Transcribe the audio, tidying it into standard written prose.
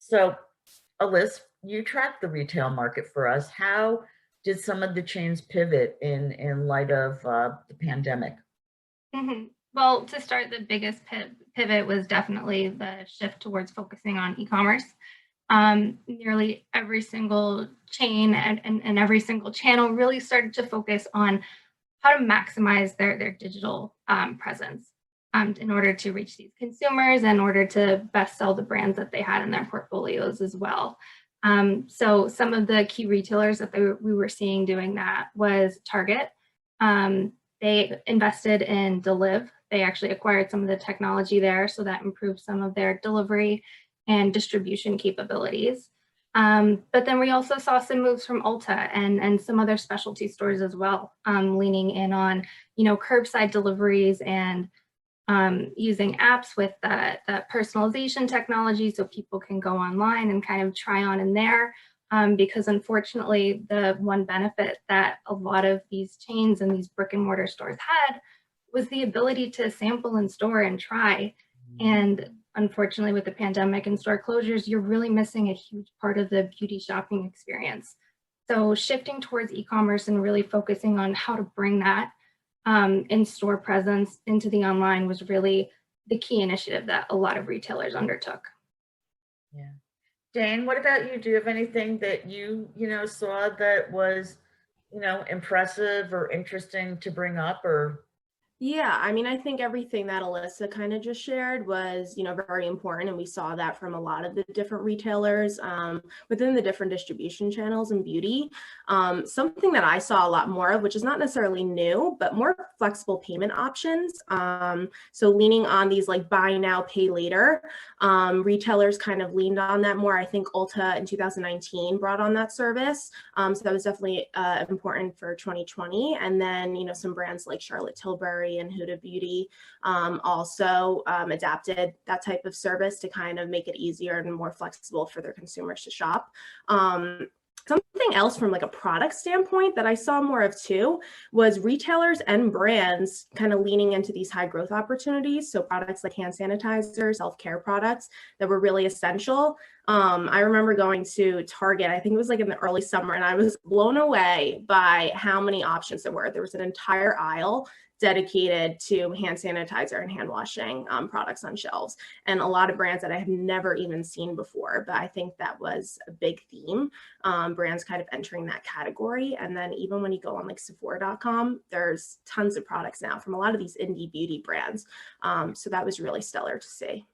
So, Alyssa, you track the retail market for us. How did some of the chains pivot in light of the pandemic? Well, to start, the biggest pivot was definitely the shift towards focusing on e-commerce. Nearly every single chain and every single channel really started to focus on how to maximize their digital presence in order to reach these consumers, in order to best sell the brands that they had in their portfolios as well. So some of the key retailers that we were seeing doing that was Target. They invested in Deliv. They actually acquired some of the technology there, so that improved some of their delivery and distribution capabilities. But then we also saw some moves from Ulta and some other specialty stores as well, leaning in on curbside deliveries and using apps with the personalization technology so people can go online and kind of try on in there. Because unfortunately, the one benefit that a lot of these chains and these brick and mortar stores had was the ability to sample in store and try. And unfortunately, with the pandemic and store closures, you're really missing a huge part of the beauty shopping experience. So shifting towards e-commerce and really focusing on how to bring that in-store presence into the online was really the key initiative that a lot of retailers undertook. Yeah. Dane, what about you? Do you have anything that you saw that was, impressive or interesting to bring up or Yeah, I mean, I think everything that Alyssa kind of just shared was, very important. And we saw that from a lot of the different retailers within the different distribution channels in beauty. Something that I saw a lot more of, which is not necessarily new, but more flexible payment options. So leaning on these like buy now, pay later, retailers kind of leaned on that more. I think Ulta in 2019 brought on that service. So that was definitely important for 2020. And then, some brands like Charlotte Tilbury and Huda Beauty also adapted that type of service to kind of make it easier and more flexible for their consumers to shop. Something else from like a product standpoint that I saw more of too was retailers and brands kind of leaning into these high growth opportunities. So products like hand sanitizer, self-care products that were really essential. I remember going to Target, I think it was like in the early summer, and I was blown away by how many options there were. There was an entire aisle dedicated to hand sanitizer and hand washing products on shelves, and a lot of brands that I have never even seen before. But I think that was a big theme, brands kind of entering that category. And then even when you go on like Sephora.com, there's tons of products now from a lot of these indie beauty brands. So that was really stellar to see.